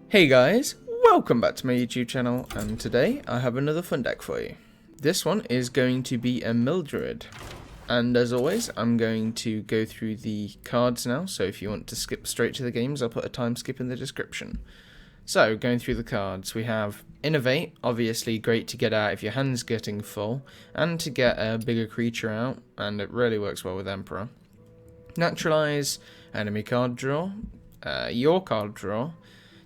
Hey guys, welcome back to my YouTube channel, and today I have another fun deck for you. This one is going to be a Druid, and as always I'm going to go through the cards now, so if you want to skip straight to the games I'll put a time skip in the description. So going through the cards, we have Innovate, obviously great to get out if your hand's getting full, and to get a bigger creature out, and it really works well with Emperor. Naturalize, enemy card draw, your card draw.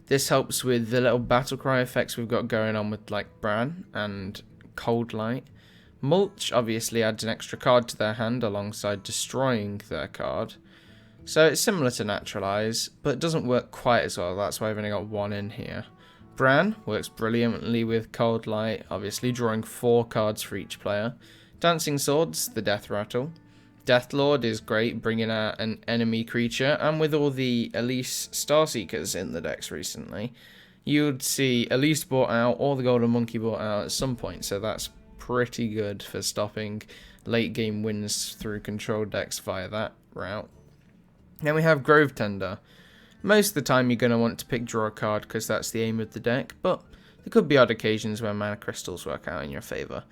This helps with the little battlecry effects we've got going on with like Bran and Cold Light. Mulch obviously adds an extra card to their hand alongside destroying their card. So it's similar to Naturalize, but it doesn't work quite as well, that's why I've only got one in here. Bran works brilliantly with Cold Light, obviously drawing 4 cards for each player. Dancing Swords, the Death Rattle. Deathlord is great, bringing out an enemy creature, and with all the Elise Starseekers in the decks recently, you'd see Elise bought out or the Golden Monkey bought out at some point, so that's pretty good for stopping late game wins through control decks via that route. Then we have Grove Tender. Most of the time you're going to want to pick draw a card because that's the aim of the deck, but there could be odd occasions where mana crystals work out in your favour.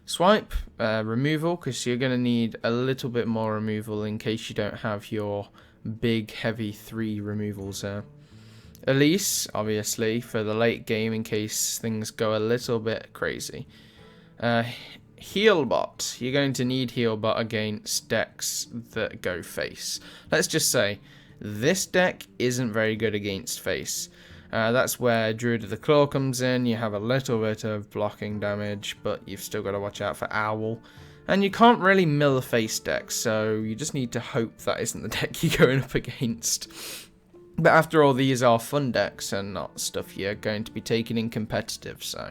Swipe, removal, because you're going to need a little bit more removal in case you don't have your big heavy 3 removals there. Elise, obviously, for the late game in case things go a little bit crazy. Healbot, you're going to need Healbot against decks that go face. Let's just say, this deck isn't very good against face. That's where Druid of the Claw comes in. You have a little bit of blocking damage, but you've still got to watch out for Owl. And you can't really mill a face deck, so you just need to hope that isn't the deck you're going up against. But after all, these are fun decks and not stuff you're going to be taking in competitive, so.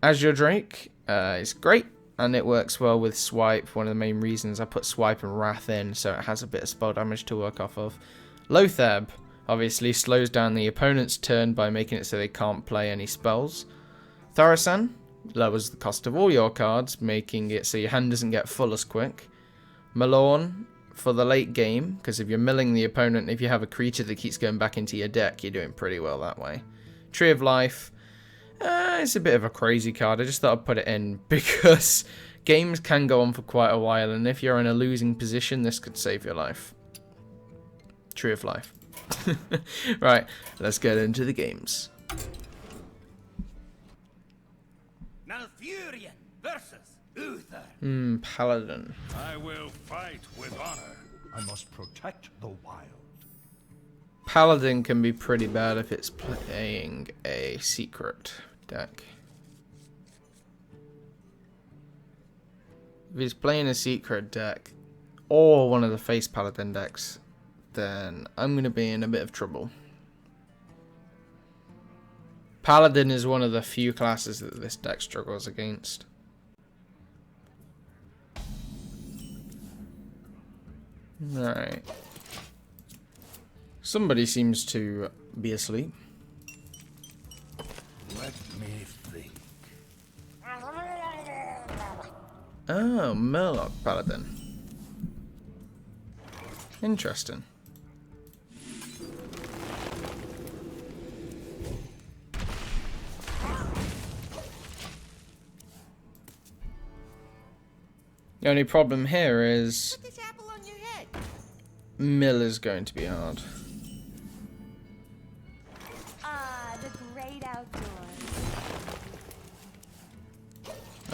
Azure Drake is great, and it works well with Swipe. One of the main reasons I put Swipe and Wrath in, so it has a bit of spell damage to work off of. Lotheb obviously slows down the opponent's turn by making it so they can't play any spells. Tharasan lowers the cost of all your cards, making it so your hand doesn't get full as quick. Malorn for the late game, because if you're milling the opponent, if you have a creature that keeps going back into your deck, you're doing pretty well that way. Tree of Life, it's a bit of a crazy card. I just thought I'd put it in because games can go on for quite a while, and if you're in a losing position, this could save your life. Tree of Life. Right, let's get into the games. Malfurion versus Uther. Paladin. I will fight with honor. I must protect the wild. Paladin can be pretty bad if it's playing a secret deck. If he's playing a secret deck or one of the face Paladin decks, then I'm going to be in a bit of trouble. Paladin is one of the few classes that this deck struggles against. Alright. Somebody seems to be asleep. Let me think. Oh, Murloc Paladin. Interesting. The only problem here is Put this apple on your head. mill is going to be hard. Ah, the great outdoors.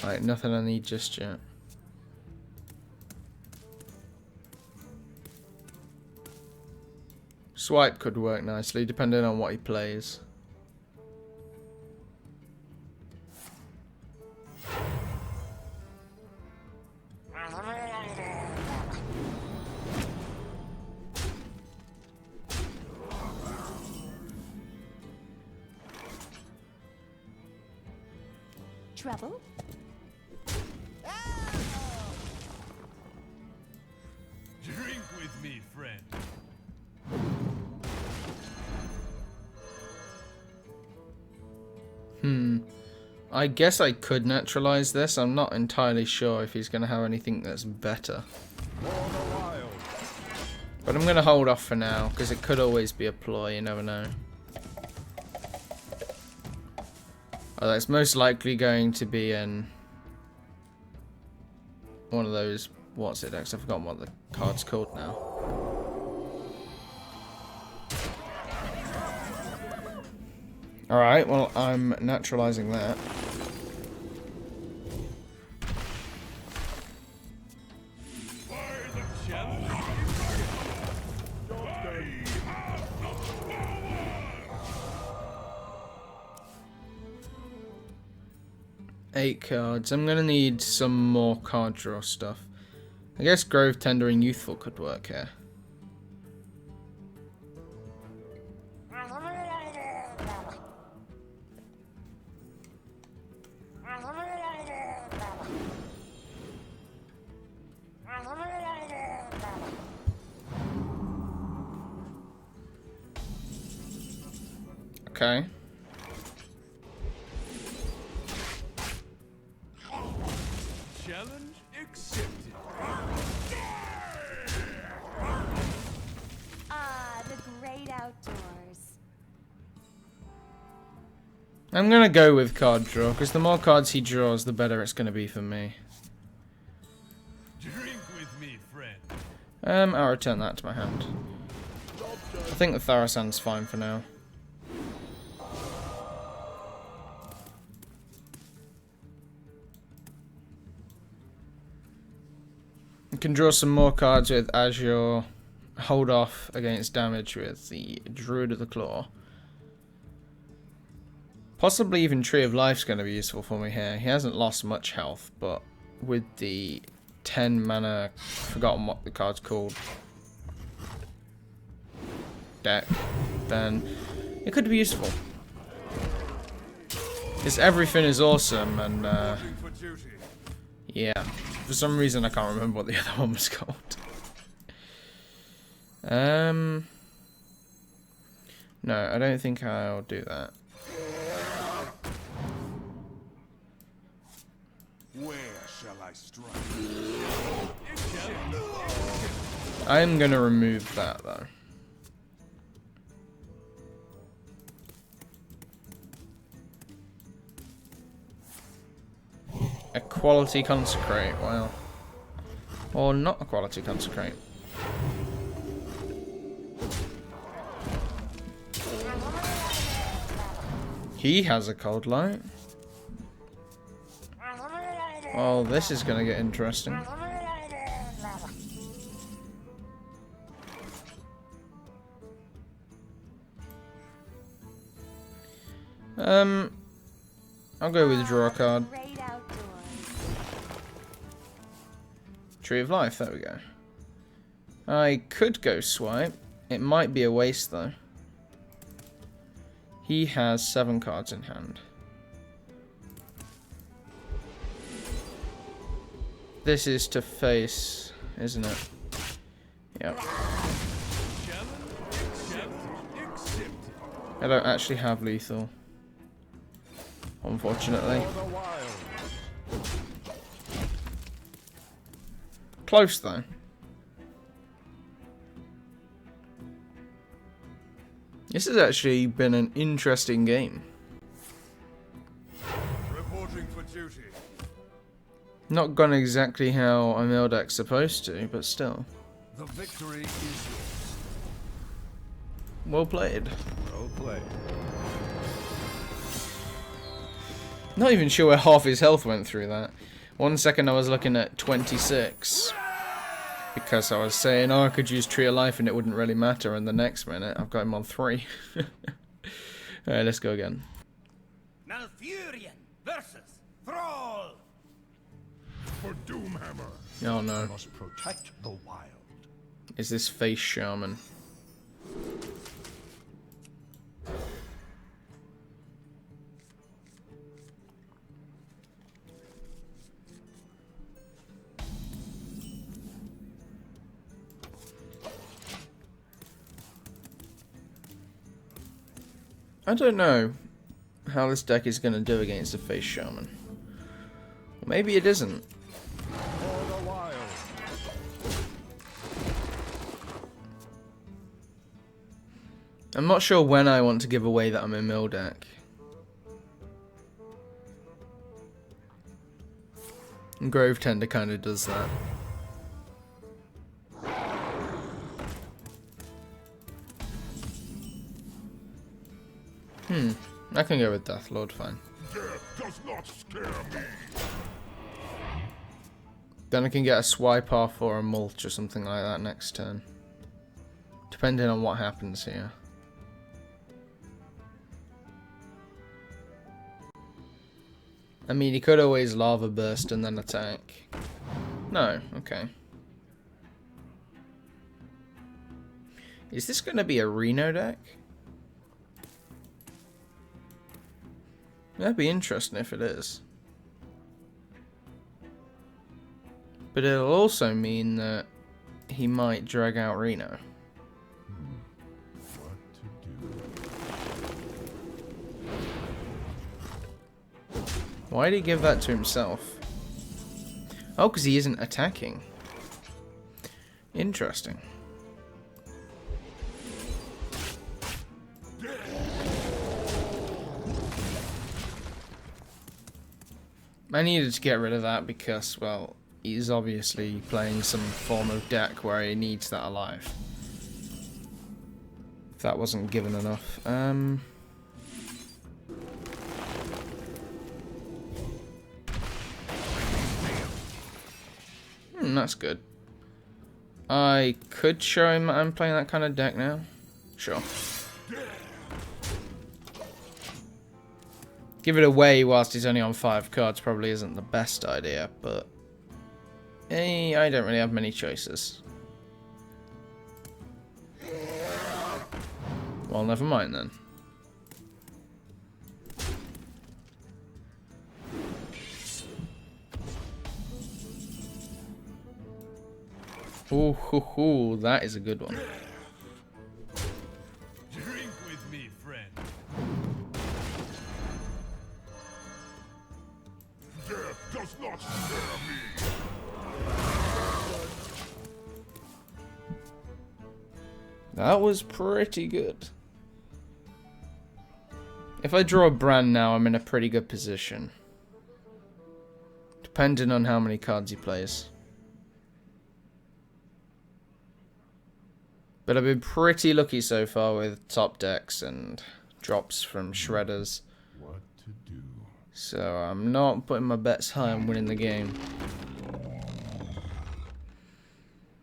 Alright, nothing I need just yet. Swipe could work nicely, depending on what he plays. Trouble? Drink with me, friend. I guess I could naturalize this. I'm not entirely sure if he's going to have anything that's better. But I'm going to hold off for now, because it could always be a ploy, you never know. That's most likely going to be in one of those. What's it next? I've forgotten what the card's called now. Alright, well, I'm naturalizing that. Eight cards. I'm gonna need some more card draw stuff. I guess Grove Tendering Youthful could work here. Okay. Challenge accepted. Ah, the great outdoors. I'm gonna go with card draw, because the more cards he draws, the better it's gonna be for me. Drink with me, friend. I'll return that to my hand. I think the Tharasan's fine for now. You can draw some more cards with Azure. Hold off against damage with the Druid of the Claw. Possibly even Tree of Life's going to be useful for me here. He hasn't lost much health, but with the 10 mana, forgotten what the card's called, deck, then it could be useful. Because everything is awesome, and yeah, for some reason I can't remember what the other one was called. No, I don't think I'll do that. Where shall I strike? I'm gonna remove that though. A quality consecrate, wow. Or not a quality consecrate. He has a cold light. Well, this is gonna get interesting. I'll go with draw a card. Tree of Life, there we go. I could go swipe. It might be a waste though. He has 7 cards in hand. This is to face, isn't it? Yep. I don't actually have lethal, unfortunately. Close though. This has actually been an interesting game. Reporting for duty. Not gone exactly how a mill deck's supposed to, but still. The victory is yours. Well played. Well played. Not even sure where half his health went through that. 1 second I was looking at 26. Because I was saying, oh, I could use Tree of Life and it wouldn't really matter, and the next minute I've got him on 3. Alright, let's go again. Malfurion versus Thrall. For Doomhammer. Oh no. I must protect the wild. Is this Face Shaman? I don't know how this deck is going to do against a Face Shaman. Or maybe it isn't. For the wild. I'm not sure when I want to give away that I'm a mill deck. And Grove Tender kind of does that. I can go with Death Lord, fine. Death does not scare me. Then I can get a swipe off or a mulch or something like that next turn. Depending on what happens here. I mean, he could always Lava Burst and then attack. No, okay. Is this going to be a Reno deck? That'd be interesting if it is. But it'll also mean that he might drag out Reno. What to do? Why did he give that to himself? Oh, because he isn't attacking. Interesting. I needed to get rid of that because, well, he's obviously playing some form of deck where he needs that alive. If that wasn't given enough. That's good. I could show him I'm playing that kind of deck now. Sure. Give it away whilst he's only on 5 cards probably isn't the best idea, but I don't really have many choices. Well, never mind then. Ooh, that is a good one. Drink with me, friend. Death does not scare me. That was pretty good. If I draw a brand now, I'm in a pretty good position. Depending on how many cards he plays. But I've been pretty lucky so far with top decks and drops from shredders. What to do? So I'm not putting my bets high on winning the game.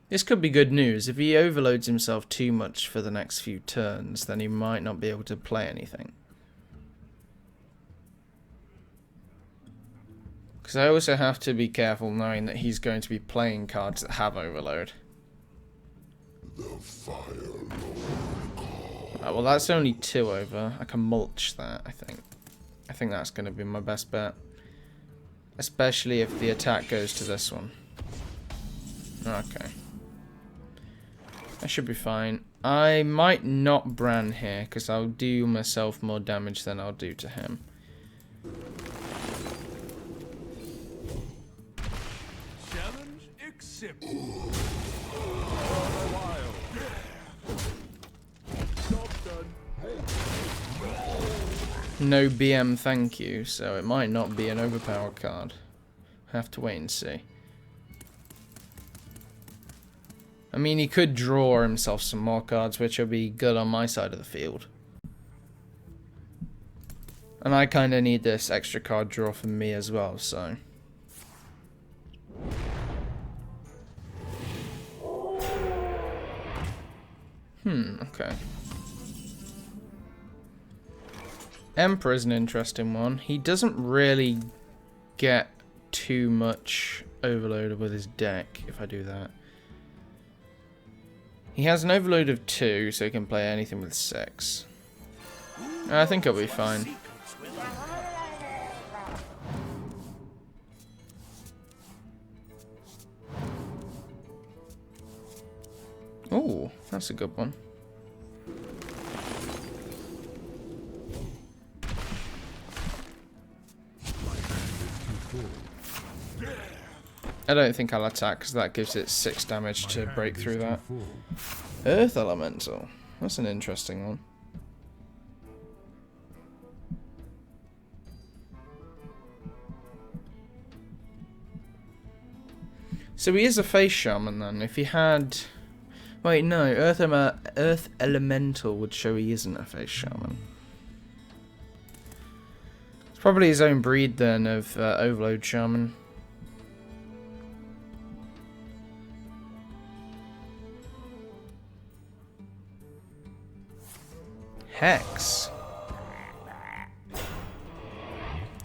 This could be good news. If he overloads himself too much for the next few turns, then he might not be able to play anything. Because I also have to be careful knowing that he's going to be playing cards that have overload. The Fire Lord. Well, that's only 2 over. I can mulch that, I think. I think that's going to be my best bet. Especially if the attack goes to this one. Okay. That should be fine. I might not Bran here, because I'll do myself more damage than I'll do to him. Challenge accepted. No BM thank you, so it might not be an overpowered card. Have to wait and see. I mean, he could draw himself some more cards, which will be good on my side of the field. And I kind of need this extra card draw for me as well, so... okay. Emperor's an interesting one. He doesn't really get too much overload with his deck if I do that. He has an overload of 2, so he can play anything with 6. I think it'll be fine. Oh, that's a good one. I don't think I'll attack because that gives it 6 damage to break through that. Earth Elemental. That's an interesting one. So he is a face shaman then. If he had... Wait, no. Earth Elemental would show he isn't a face shaman. It's probably his own breed then of Overload Shaman. Hex.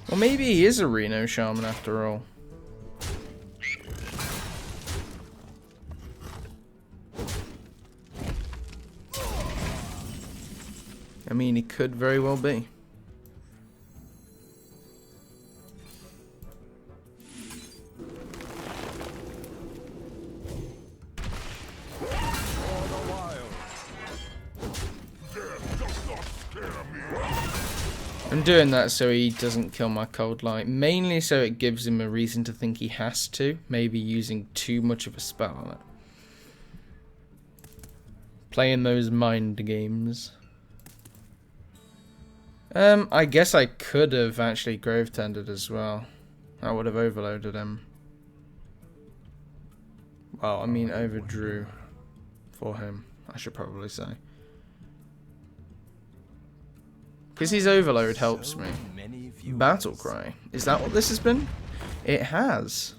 Well, maybe he is a Reno Shaman after all. I mean, he could very well be. I'm doing that so he doesn't kill my cold light, mainly so it gives him a reason to think he has to, maybe using too much of a spell on it. Playing those mind games. I guess I could have actually grove tended as well. I would have overloaded him. Well, I mean overdrew for him, I should probably say. Because his overload helps me. Battlecry. Is that what this has been? It has.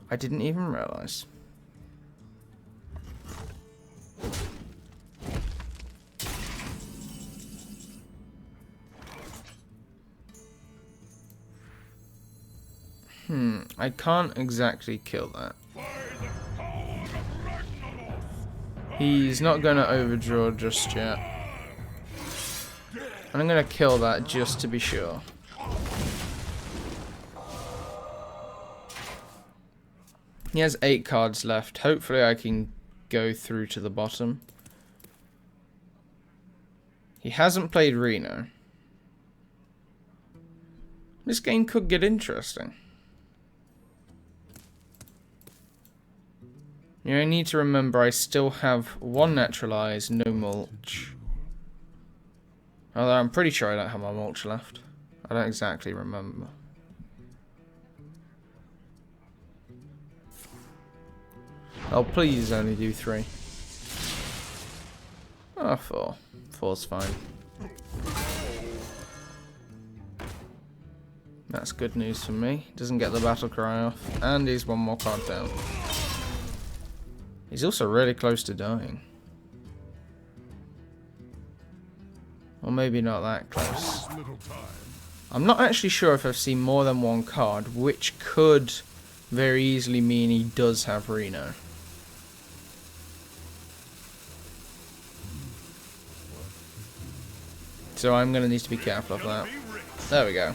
I didn't even realise. I can't exactly kill that. He's not going to overdraw just yet. And I'm going to kill that just to be sure. He has 8 cards left. Hopefully I can go through to the bottom. He hasn't played Reno. This game could get interesting. You know, I need to remember I still have 1 naturalize, no mulch. Although I'm pretty sure I don't have my mulch left. I don't exactly remember. Oh, please only do 3. Oh, 4. 4's fine. That's good news for me. Doesn't get the battle cry off. And he's 1 more card down. He's also really close to dying. Or maybe not that close. I'm not actually sure if I've seen more than 1 card, which could very easily mean he does have Reno. So I'm going to need to be careful of that. There we go.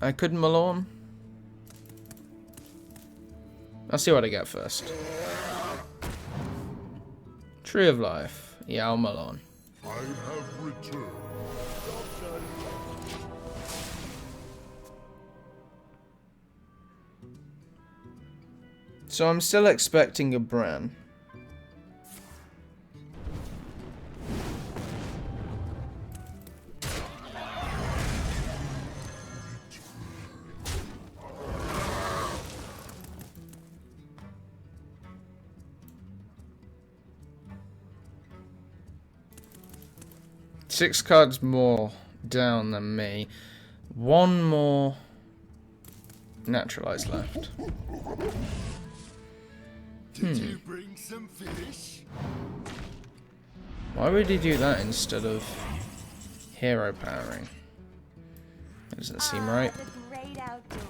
I couldn't Malorn. I'll see what I get first. Tree of Life. Yeah, I'll Malorn. I have returned. So I'm still expecting a Bran. Six cards more down than me. 1 more naturalized left. Did you bring some fish? Why would he do that instead of hero powering? That doesn't seem right. The great outdoors.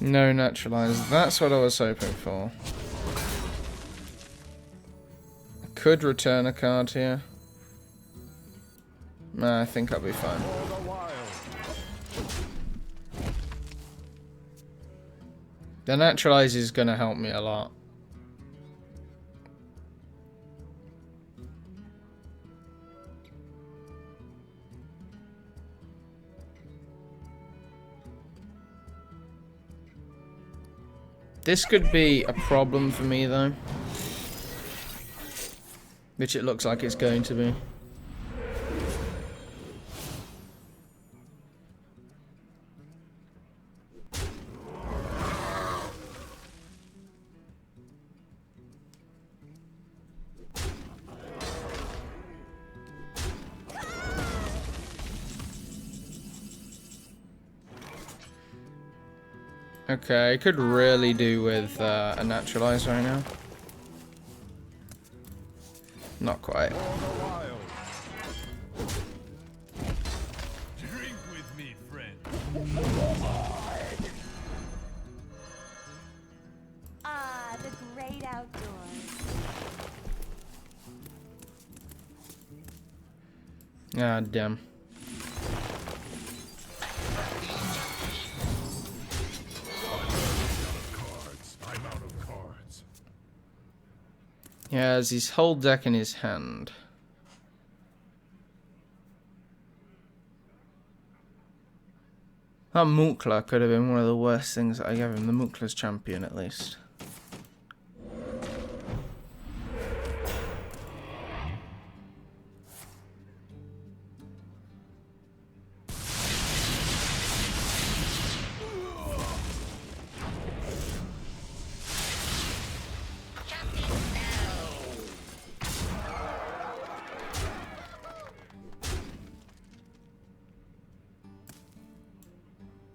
No naturalized. That's what I was hoping for. I could return a card here. Nah, I think I'll be fine. The naturalize is going to help me a lot. This could be a problem for me though. Which it looks like it's going to be. Okay, I could really do with a naturalize right now. Not quite. Drink with me, friend. Ah, the great outdoors. Ah, damn. I'm out of cards. He has his whole deck in his hand. That Mukla could have been one of the worst things that I gave him. The Mukla's champion, at least.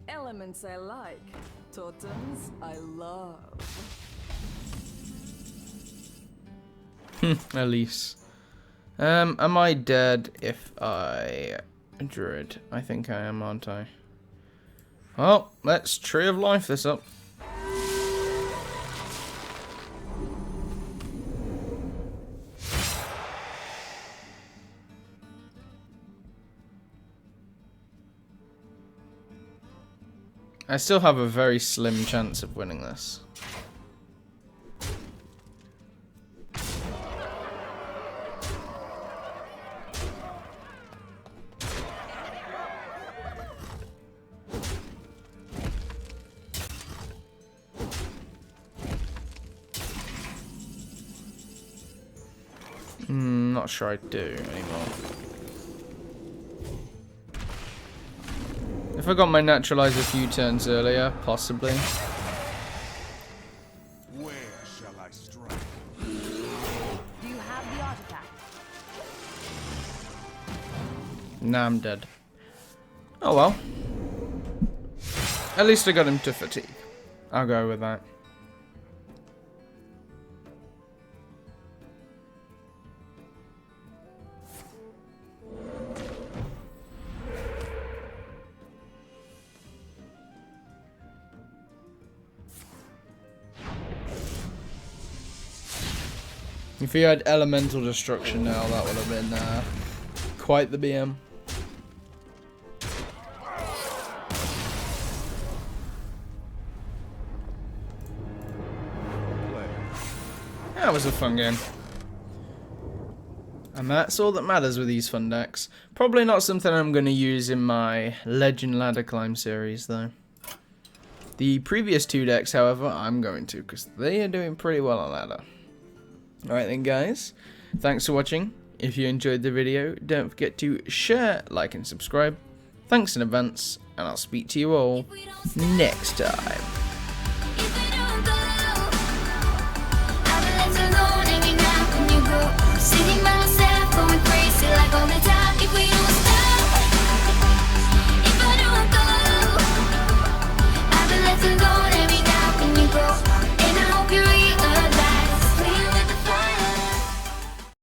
Elements I like, totems I love. Elise. Am I dead if I Druid? I think I am, aren't I? Well, let's Tree of Life this up. I still have a very slim chance of winning this. Not sure I do anymore. If I got my naturalize a few turns earlier, possibly. Where shall I strike? Do you have the artifact? Nah, I'm dead. Oh well. At least I got him to fatigue. I'll go with that. If he had elemental destruction now, that would have been quite the BM. That was a fun game. And that's all that matters with these fun decks. Probably not something I'm going to use in my Legend Ladder Climb series, though. The previous two decks, however, I'm going to, because they are doing pretty well on ladder. Alright then, guys. Thanks for watching. If you enjoyed the video, don't forget to share, like, and subscribe. Thanks in advance, and I'll speak to you all next time.